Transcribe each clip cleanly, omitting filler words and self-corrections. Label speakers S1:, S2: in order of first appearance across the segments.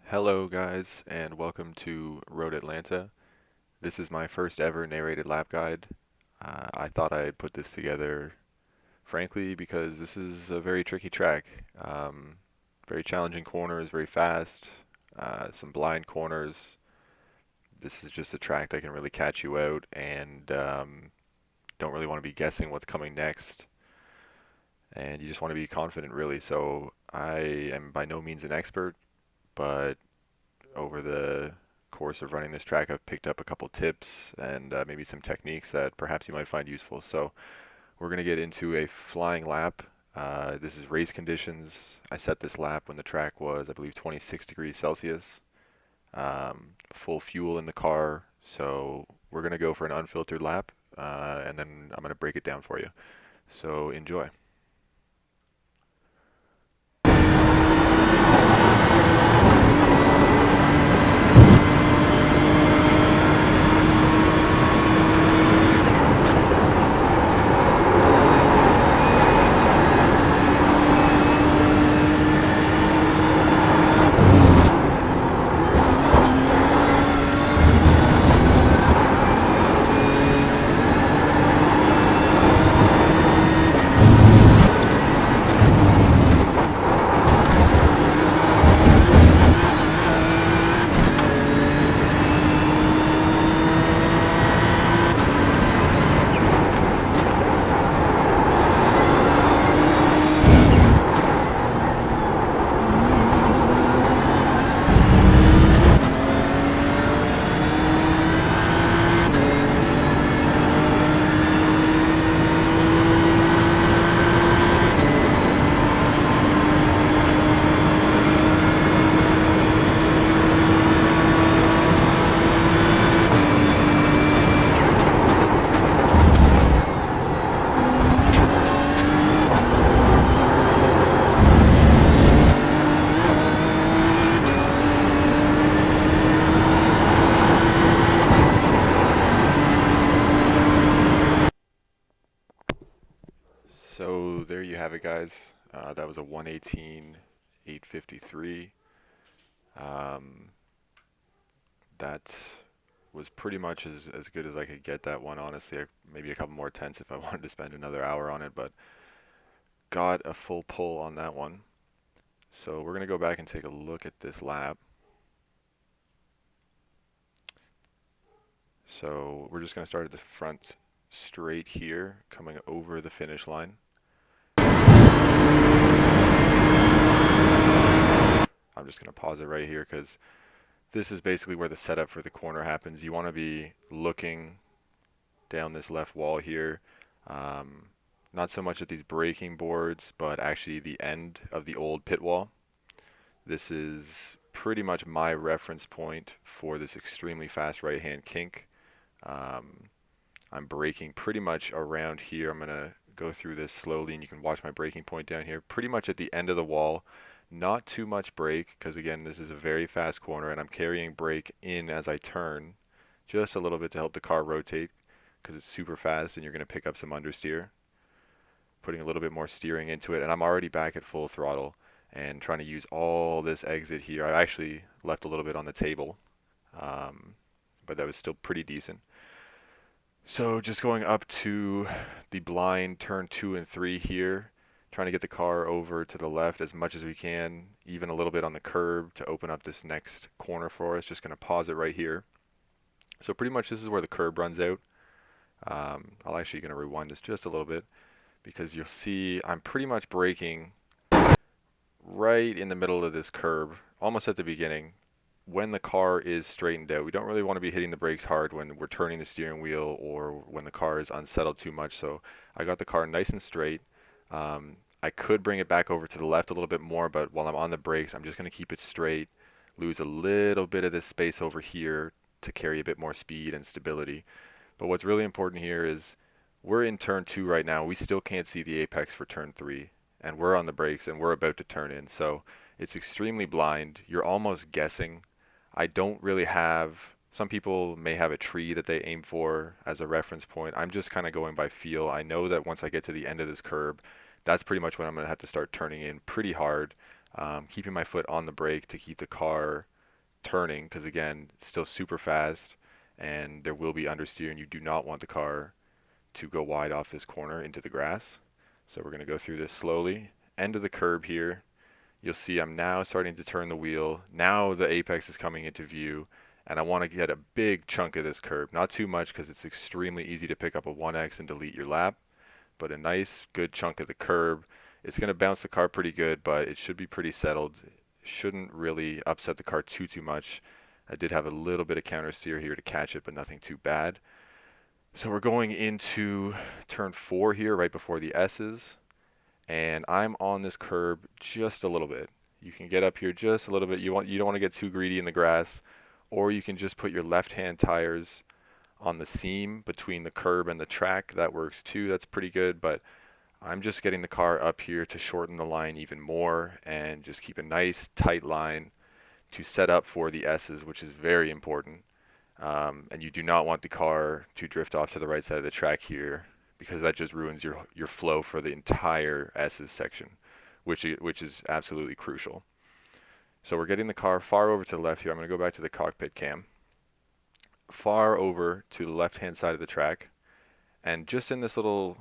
S1: Hello guys, and welcome to Road Atlanta. This is my first ever narrated lap guide. I thought I'd put this together, frankly, because this is a very tricky track. Very challenging corners, very fast, some blind corners. This is just a track that can really catch you out and don't really want to be guessing what's coming next. And you just want to be confident, really. So I am by no means an expert, but over the course of running this track, I've picked up a couple tips and maybe some techniques that perhaps you might find useful. So we're going to get into a flying lap. This is race conditions. I set this lap when the track was, I believe, 26 degrees Celsius. Full fuel in the car. So we're going to go for an unfiltered lap, and then I'm going to break it down for you. So enjoy. So there you have it, guys. That was a 118 853. Um, that was pretty much as good as I could get that one, honestly. Maybe a couple more tenths if I wanted to spend another hour on it, but got a full pull on that one. So we're going to go back and take a look at this lap. So we're just going to start at the front straight here, coming over the finish line. I'm just going to pause it right here because this is basically where the setup for the corner happens. You want to be looking down this left wall here. Um, Not so much at these braking boards, but actually the end of the old pit wall. This is pretty much my reference point for this extremely fast right-hand kink. Um, I'm braking pretty much around here. I'm going to go through this slowly, and you can watch my braking point down here. Pretty much at the end of the wall. Not too much brake, because again, this is a very fast corner, and I'm carrying brake in as I turn, just a little bit to help the car rotate, because it's super fast, and you're going to pick up some understeer. Putting a little bit more steering into it, and I'm already back at full throttle and trying to use all this exit here. I actually left a little bit on the table, um, but that was still pretty decent. So just going up to the blind turn 2 and 3 here, trying to get the car over to the left as much as we can, even a little bit on the curb to open up this next corner for us. Just going to pause it right here. So pretty much this is where the curb runs out. I'll actually going to rewind this just a little bit because you'll see I'm pretty much braking right in the middle of this curb, almost at the beginning, when the car is straightened out. We don't really want to be hitting the brakes hard when we're turning the steering wheel or when the car is unsettled too much. So I got the car nice and straight. I could bring it back over to the left a little bit more, but while I'm on the brakes, I'm just going to keep it straight, lose a little bit of this space over here to carry a bit more speed and stability. But what's really important here is we're in turn 2 right now. We still can't see the apex for turn 3, and we're on the brakes and we're about to turn in. So it's extremely blind. You're almost guessing. I don't really have, some people may have a tree that they aim for as a reference point. I'm just kind of going by feel. I know that once I get to the end of this curb, that's pretty much when I'm going to have to start turning in pretty hard, keeping my foot on the brake to keep the car turning, because again, it's still super fast and there will be understeer, and you do not want the car to go wide off this corner into the grass. So we're going to go through this slowly. End of the curb here. You'll see I'm now starting to turn the wheel. Now the apex is coming into view, and I want to get a big chunk of this curb. Not too much, because it's extremely easy to pick up a 1X and delete your lap, but a nice good chunk of the curb. It's going to bounce the car pretty good, but it should be pretty settled. It shouldn't really upset the car too much. I did have a little bit of counter steer here to catch it, but nothing too bad. So we're going into turn 4 here, right before the S's, and I'm on this curb just a little bit. You can get up here just a little bit. You don't want to get too greedy in the grass, or you can just put your left-hand tires on the seam between the curb and the track. That works too. That's pretty good, but I'm just getting the car up here to shorten the line even more and just keep a nice tight line to set up for the S's, which is very important. And you do not want the car to drift off to the right side of the track here, because that just ruins your flow for the entire S's section, which is absolutely crucial. So we're getting the car far over to the left here. I'm going to go back to the cockpit cam. Far over to the left-hand side of the track, and just in this little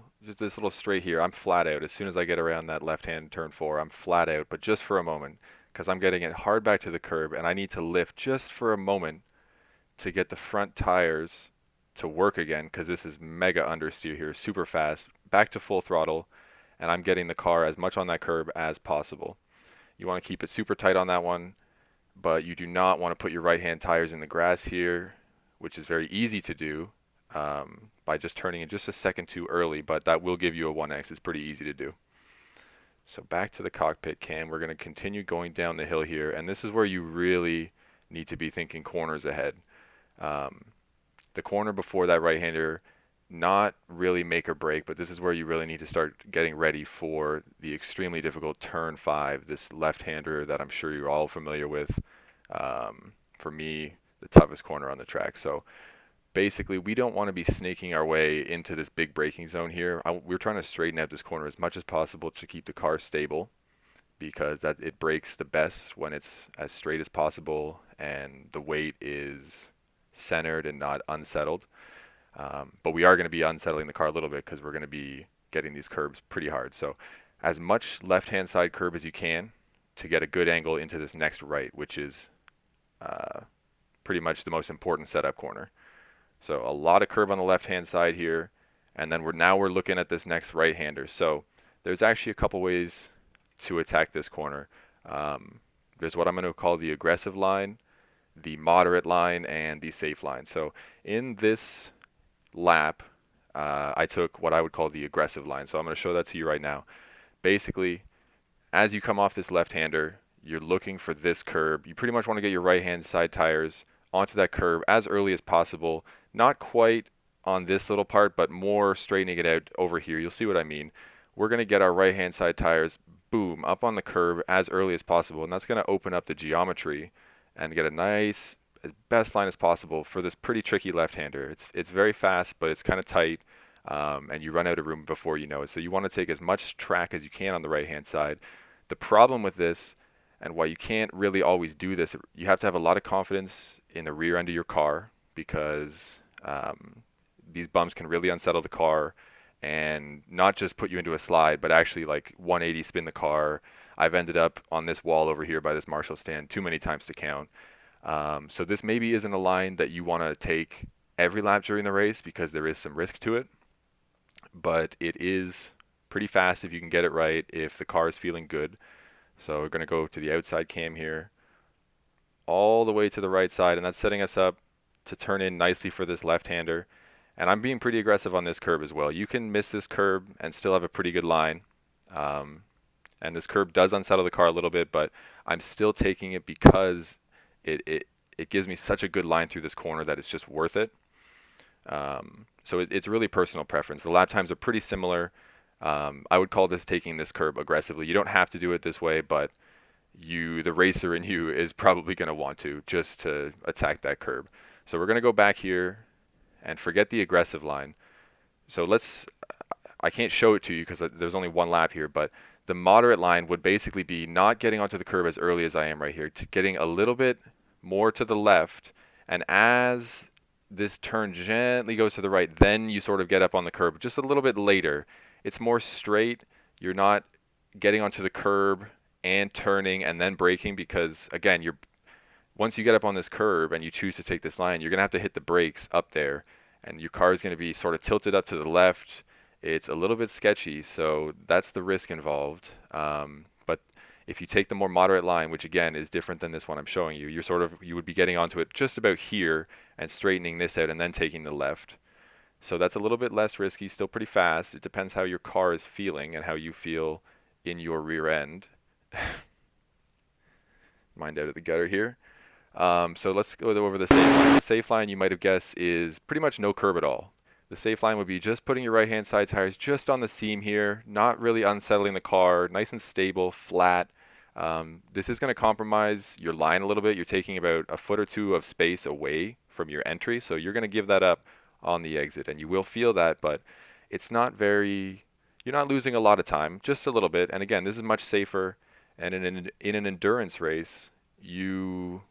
S1: straight here, I'm flat out. As soon as I get around that left-hand turn 4, I'm flat out, but just for a moment, because I'm getting it hard back to the curb, and I need to lift just for a moment to get the front tires to work again, because this is mega understeer here, super fast, back to full throttle, and I'm getting the car as much on that curb as possible. You want to keep it super tight on that one, but you do not want to put your right-hand tires in the grass here, which is very easy to do by just turning it just a second too early, but that will give you a 1X. It's pretty easy to do. So back to the cockpit cam, we're going to continue going down the hill here, and this is where you really need to be thinking corners ahead. The corner before that right-hander, not really make or break, but this is where you really need to start getting ready for the extremely difficult turn 5, this left-hander that I'm sure you're all familiar with. For me, the toughest corner on the track. So basically, we don't want to be snaking our way into this big braking zone here. We're trying to straighten out this corner as much as possible to keep the car stable, because that it brakes the best when it's as straight as possible and the weight is centered and not unsettled. But we are going to be unsettling the car a little bit, because we're going to be getting these curbs pretty hard. So as much left-hand side curb as you can to get a good angle into this next right, which is pretty much the most important setup corner. So a lot of curb on the left-hand side here, and then we're looking at this next right-hander. So there's actually a couple ways to attack this corner. There's what I'm going to call the aggressive line, the moderate line, and the safe line. So in this lap, I took what I would call the aggressive line. So I'm going to show that to you right now. Basically, as you come off this left-hander, you're looking for this curb. You pretty much want to get your right-hand side tires onto that curb as early as possible. Not quite on this little part, but more straightening it out over here. You'll see what I mean. We're going to get our right-hand side tires, boom, up on the curb as early as possible, and that's going to open up the geometry and get a nice, as best line as possible for this pretty tricky left-hander. It's very fast, but it's kind of tight, and you run out of room before you know it. So you want to take as much track as you can on the right-hand side. The problem with this, and why you can't really always do this, you have to have a lot of confidence in the rear end of your car, because these bumps can really unsettle the car and not just put you into a slide, but actually like 180 spin the car. I've ended up on this wall over here by this Marshall stand too many times to count. So this maybe isn't a line that you want to take every lap during the race, because there is some risk to it, but it is pretty fast if you can get it right, if the car is feeling good. So we're going to go to the outside cam here, all the way to the right side, and that's setting us up to turn in nicely for this left-hander. And I'm being pretty aggressive on this curb as well. You can miss this curb and still have a pretty good line. And this curb does unsettle the car a little bit, but I'm still taking it because it gives me such a good line through this corner that it's just worth it. So it's really personal preference. The lap times are pretty similar. I would call this taking this curb aggressively. You don't have to do it this way, but the racer in you is probably going to want to, just to attack that curb. So we're going to go back here and forget the aggressive line. So I can't show it to you because there's only one lap here, but the moderate line would basically be not getting onto the curb as early as I am right here, to getting a little bit more to the left, and as this turn gently goes to the right, then you sort of get up on the curb just a little bit later. It's more straight. You're not getting onto the curb and turning and then braking, because again, once you get up on this curb and you choose to take this line, you're going to have to hit the brakes up there, and your car is going to be sort of tilted up to the left. It's a little bit sketchy, so that's the risk involved. But if you take the more moderate line, which again is different than this one I'm showing you, you would be getting onto it just about here and straightening this out and then taking the left. So that's a little bit less risky, still pretty fast. It depends how your car is feeling and how you feel in your rear end. Mind out of the gutter here. So let's go over the safe line. The safe line, you might have guessed, is pretty much no curb at all. The safe line would be just putting your right-hand side tires just on the seam here, not really unsettling the car, nice and stable, flat. This is going to compromise your line a little bit. You're taking about a foot or two of space away from your entry, so you're going to give that up on the exit, and you will feel that, but it's not very, you're not losing a lot of time, just a little bit. And again, this is much safer, and in an endurance race, you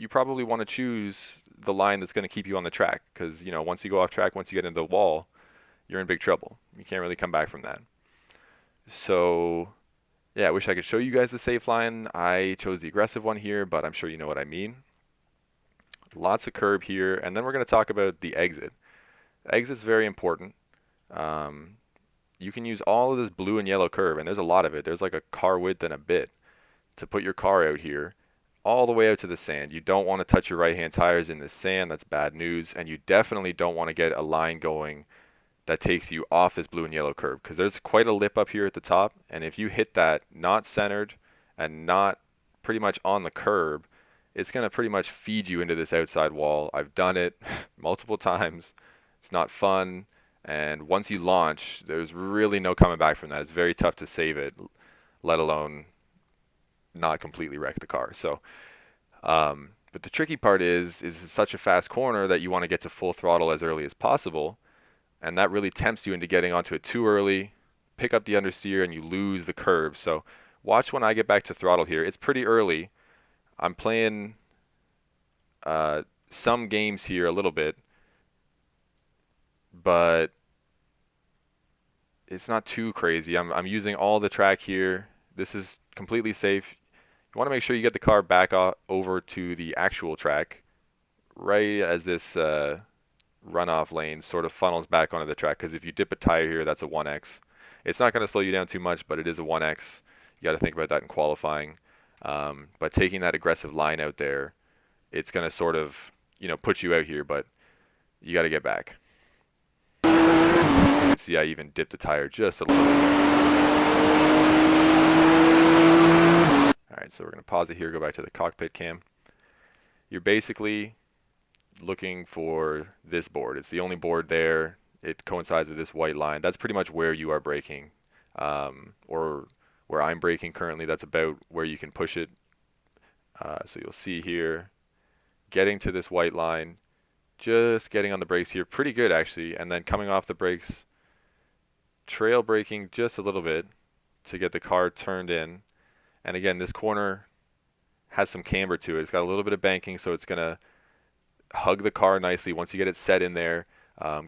S1: probably want to choose the line that's going to keep you on the track, because once you go off track, once you get into the wall, you're in big trouble. You can't really come back from that. So yeah, I wish I could show you guys the safe line. I chose the aggressive one here, but I'm sure you know what I mean. Lots of curb here, and then we're going to talk about the exit. The exit's very important. You can use all of this blue and yellow curb, and there's a lot of it. There's like a car width and a bit to put your car out here all the way out to the sand. You don't want to touch your right-hand tires in this sand. That's bad news. And you definitely don't want to get a line going that takes you off this blue and yellow curb, because there's quite a lip up here at the top. And if you hit that not centered and not pretty much on the curb, it's going to pretty much feed you into this outside wall. I've done it multiple times. It's not fun. And once you launch, there's really no coming back from that. It's very tough to save it, let alone not completely wreck the car. So, but the tricky part is it's such a fast corner that you want to get to full throttle as early as possible, and that really tempts you into getting onto it too early, pick up the understeer, and you lose the curb. So watch when I get back to throttle here. It's pretty early. I'm playing some games here a little bit, but it's not too crazy. I'm using all the track here. This is completely safe. You want to make sure you get the car back over to the actual track right as this runoff lane sort of funnels back onto the track, because if you dip a tire here, that's a 1X. It's not going to slow you down too much, but it is a 1X. You got to think about that in qualifying. But taking that aggressive line out there, it's going to sort of put you out here, but you got to get back. You can see I even dipped the tire just a little bit. Alright, so we're going to pause it here, go back to the cockpit cam. You're basically looking for this board. It's the only board there. It coincides with this white line. That's pretty much where you are braking, or where I'm braking currently. That's about where you can push it. So you'll see here, getting to this white line, just getting on the brakes here, pretty good actually, and then coming off the brakes, trail braking just a little bit to get the car turned in. And again, this corner has some camber to it. It's got a little bit of banking, so it's going to hug the car nicely once you get it set in there.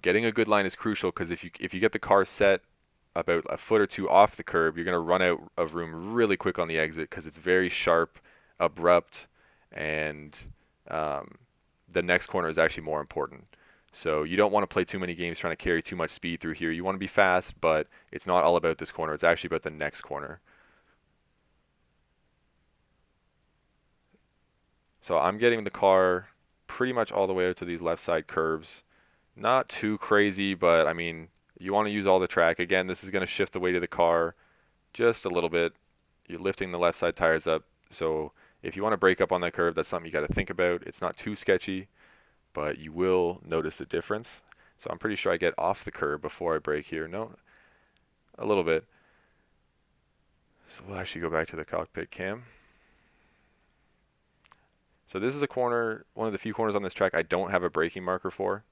S1: Getting a good line is crucial, because if you get the car set about a foot or two off the curb, you're going to run out of room really quick on the exit, because it's very sharp, abrupt, and the next corner is actually more important. So you don't want to play too many games trying to carry too much speed through here. You want to be fast, but it's not all about this corner. It's actually about the next corner. So I'm getting the car pretty much all the way out to these left side curbs. Not too crazy, but I mean, you want to use all the track. Again, this is going to shift the weight of the car just a little bit. You're lifting the left side tires up. So if you want to break up on that curve, that's something you got to think about. It's not too sketchy, but you will notice the difference. So I'm pretty sure I get off the curb before I brake here. No, a little bit. So we'll actually go back to the cockpit cam. So this is a corner, one of the few corners on this track I don't have a braking marker for.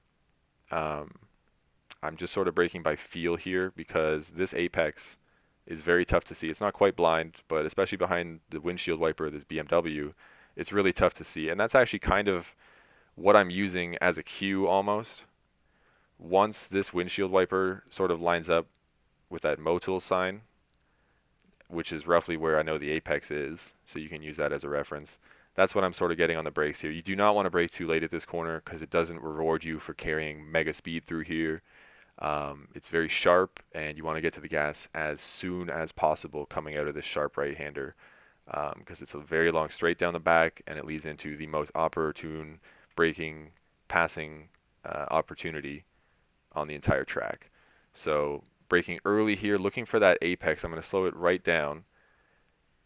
S1: I'm just sort of braking by feel here, because this apex is very tough to see. It's not quite blind, but especially behind the windshield wiper of this BMW, it's really tough to see. And that's actually kind of what I'm using as a cue almost. Once this windshield wiper sort of lines up with that Motul sign, which is roughly where I know the apex is, so you can use that as a reference. That's what I'm sort of getting on the brakes here. You do not want to brake too late at this corner because it doesn't reward you for carrying mega speed through here. It's very sharp, and you want to get to the gas as soon as possible coming out of this sharp right-hander because it's a very long straight down the back, and it leads into the most opportune braking, passing opportunity on the entire track. So braking early here, looking for that apex. I'm going to slow it right down,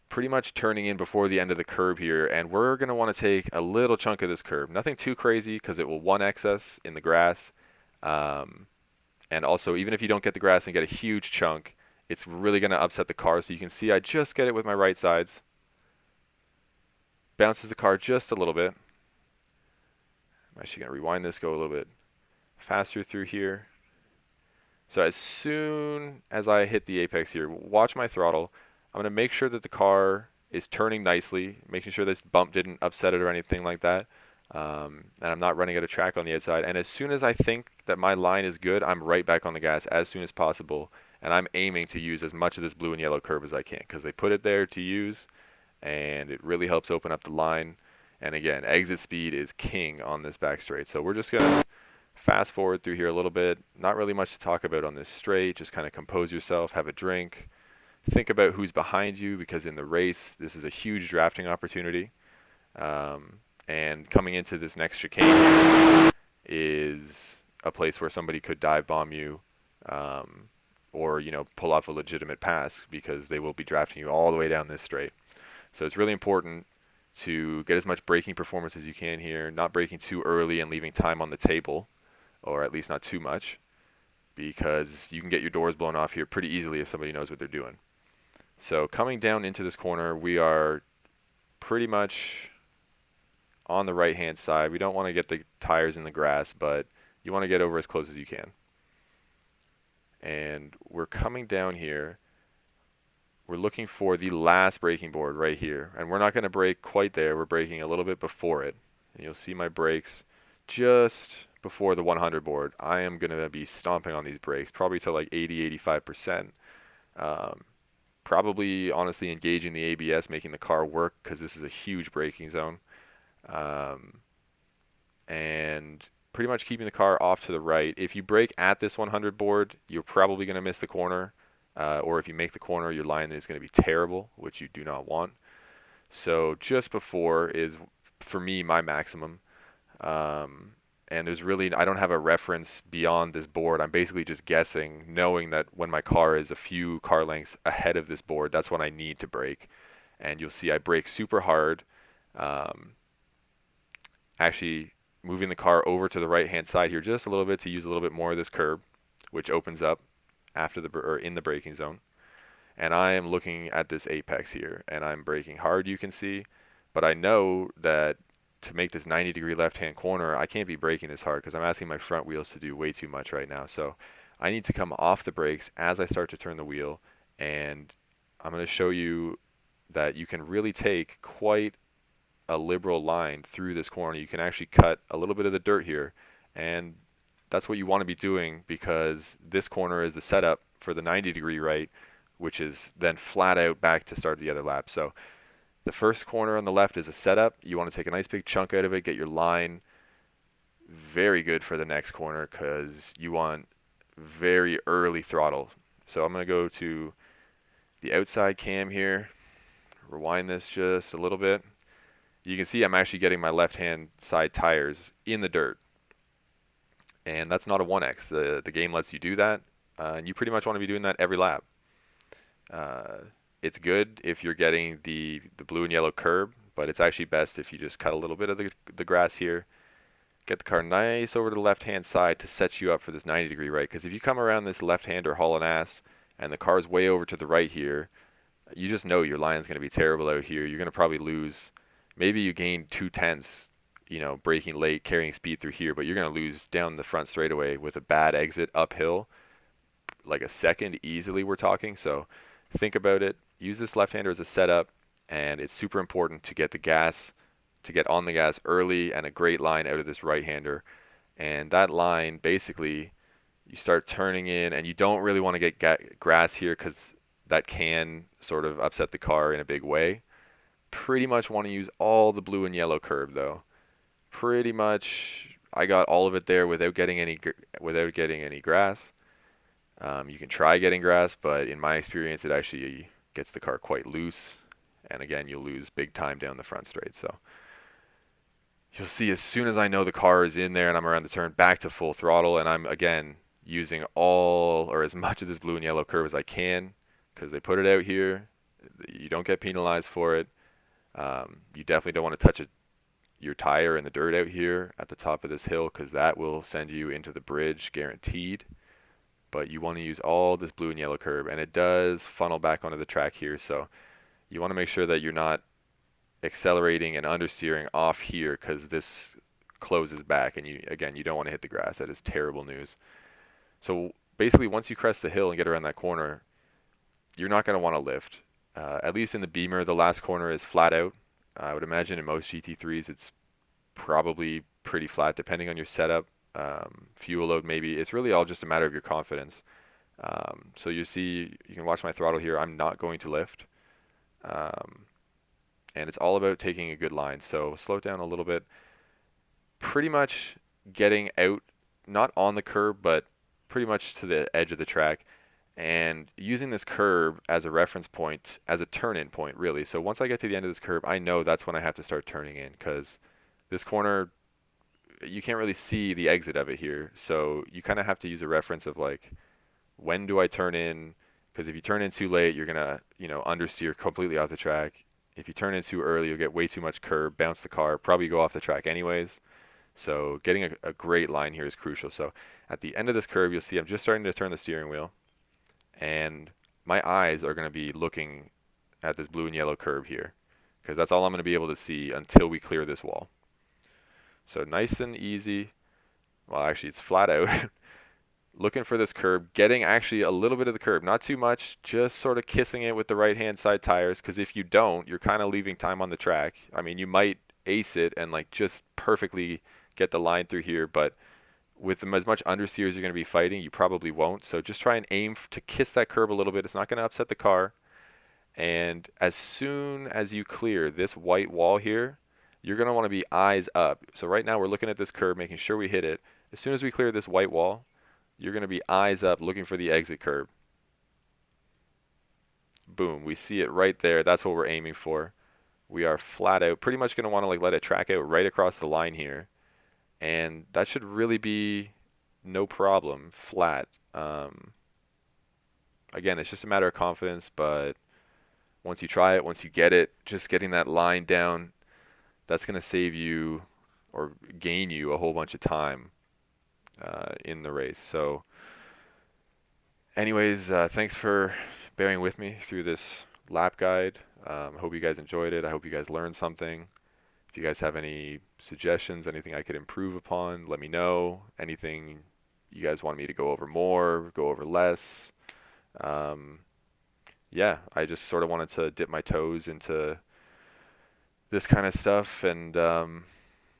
S1: pretty much turning in before the end of the curb here, and we're going to want to take a little chunk of this curb. Nothing too crazy because it will 1x us in the grass. And also, even if you don't get the grass and get a huge chunk, it's really going to upset the car. So you can see I just get it with my right sides. Bounces the car just a little bit. I'm actually going to rewind this, go a little bit faster through here. So as soon as I hit the apex here, watch my throttle. I'm going to make sure that the car is turning nicely, making sure this bump didn't upset it or anything like that. And I'm not running out of track on the outside. And as soon as I think that my line is good, I'm right back on the gas as soon as possible. And I'm aiming to use as much of this blue and yellow curb as I can because they put it there to use, and it really helps open up the line. And again, exit speed is king on this back straight. So we're just going to fast forward through here a little bit. Not really much to talk about on this straight. Just kind of compose yourself, have a drink, think about who's behind you because in the race, this is a huge drafting opportunity. And coming into this next chicane is a place where somebody could dive bomb you or, pull off a legitimate pass because they will be drafting you all the way down this straight. So it's really important to get as much braking performance as you can here, not braking too early and leaving time on the table, or at least not too much, because you can get your doors blown off here pretty easily if somebody knows what they're doing. So coming down into this corner, we are pretty much on the right-hand side. We don't want to get the tires in the grass, but you want to get over as close as you can. And we're coming down here. We're looking for the last braking board right here. And we're not going to brake quite there. We're braking a little bit before it. And you'll see my brakes just before the 100 board. I am going to be stomping on these brakes, probably to like 80-85%. Probably, honestly, engaging the ABS, making the car work because this is a huge braking zone. And pretty much keeping the car off to the right. If you brake at this 100 board, you're probably going to miss the corner. Or if you make the corner, your line is going to be terrible, which you do not want. So just before is, for me, my maximum. And there's really, I don't have a reference beyond this board. I'm basically just guessing, knowing that when my car is a few car lengths ahead of this board, that's when I need to brake. And you'll see I brake super hard. Actually moving the car over to the right-hand side here just a little bit to use a little bit more of this curb, which opens up after or in the braking zone. And I am looking at this apex here, and I'm braking hard, you can see. But I know that to make this 90-degree left-hand corner, I can't be braking this hard because I'm asking my front wheels to do way too much right now. So I need to come off the brakes as I start to turn the wheel, and I'm going to show you that you can really take quite a liberal line through this corner. You can actually cut a little bit of the dirt here, and that's what you want to be doing because this corner is the setup for the 90-degree right, which is then flat out back to start the other lap. So the first corner on the left is a setup. You want to take a nice big chunk out of it, get your line very good for the next corner because you want very early throttle. So I'm going to go to the outside cam here, rewind this just a little bit. You can see I'm actually getting my left-hand side tires in the dirt. And that's not a 1x. The game lets you do that. And you pretty much want to be doing that every lap. It's good if you're getting the blue and yellow curb, but it's actually best if you just cut a little bit of the grass here. Get the car nice over to the left-hand side to set you up for this 90-degree right. Because if you come around this left-hander hauling ass and the car's way over to the right here, you just know your line's going to be terrible out here. You're going to probably lose. Maybe you gain 2/10, braking late, carrying speed through here, but you're going to lose down the front straightaway with a bad exit uphill, like a second easily we're talking. So think about it. Use this left-hander as a setup, and it's super important to get the gas to get on the gas early and a great line out of this right-hander. And that line, basically, you start turning in, and you don't really want to get grass here because that can sort of upset the car in a big way. Pretty much want to use all the blue and yellow curb though. Pretty much, I got all of it there without getting any grass. You can try getting grass, but in my experience, it actually gets the car quite loose, and again, you'll lose big time down the front straight. So you'll see as soon as I know the car is in there and I'm around the turn, back to full throttle, and I'm again using all or as much of this blue and yellow curve as I can because they put it out here. You don't get penalized for it. You definitely don't want to touch your tire in the dirt out here at the top of this hill because that will send you into the bridge guaranteed. But you want to use all this blue and yellow curb, and it does funnel back onto the track here. So you want to make sure that you're not accelerating and understeering off here because this closes back, and you don't want to hit the grass. That is terrible news. So basically, once you crest the hill and get around that corner, you're not going to want to lift. At least in the Beamer, the last corner is flat out. I would imagine in most GT3s it's probably pretty flat depending on your setup. Fuel load maybe. It's really all just a matter of your confidence. So you see, you can watch my throttle here. I'm not going to lift. And it's all about taking a good line. So slow it down a little bit. Pretty much getting out, not on the curb, but pretty much to the edge of the track, and using this curb as a reference point, as a turn-in point, really. So once I get to the end of this curb, I know that's when I have to start turning in, because this corner, you can't really see the exit of it here. So you kind of have to use a reference of like, when do I turn in? Because if you turn in too late, you're gonna, understeer completely off the track. If you turn in too early, you'll get way too much curb, bounce the car, probably go off the track anyways. So getting a great line here is crucial. So at the end of this curve, you'll see I'm just starting to turn the steering wheel, and my eyes are going to be looking at this blue and yellow curve here, because that's all I'm going to be able to see until we clear this wall. So nice and easy. Well, actually, it's flat out. Looking for this curb, getting actually a little bit of the curb, not too much, just sort of kissing it with the right-hand side tires, because if you don't, you're kind of leaving time on the track. I mean, you might ace it and like just perfectly get the line through here, but with as much understeer as you're going to be fighting, you probably won't. So just try and aim to kiss that curb a little bit. It's not going to upset the car. And as soon as you clear this white wall here, you're going to want to be eyes up. So right now we're looking at this curb, making sure we hit it. As soon as we clear this white wall, you're going to be eyes up looking for the exit curb. Boom, we see it right there. That's what we're aiming for. We are flat out, pretty much going to want to like let it track out right across the line here. And that should really be no problem, flat. Again, it's just a matter of confidence, but once you try it, once you get it, just getting that line down, that's going to save you or gain you a whole bunch of time in the race. So anyways, thanks for bearing with me through this lap guide. I hope you guys enjoyed it. I hope you guys learned something. If you guys have any suggestions, anything I could improve upon, let me know. Anything you guys want me to go over more, go over less. Yeah, I just sort of wanted to dip my toes into this kind of stuff and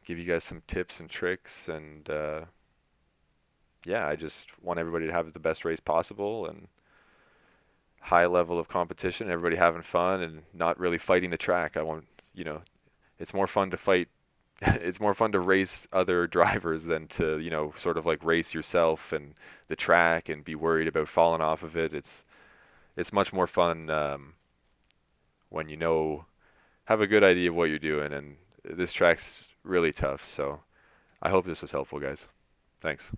S1: give you guys some tips and tricks. And yeah, I just want everybody to have the best race possible and high level of competition, everybody having fun and not really fighting the track. I want, it's more fun to fight. It's more fun to race other drivers than to, sort of like race yourself and the track and be worried about falling off of it. It's much more fun when have a good idea of what you're doing. And this track's really tough. So I hope this was helpful, guys. Thanks.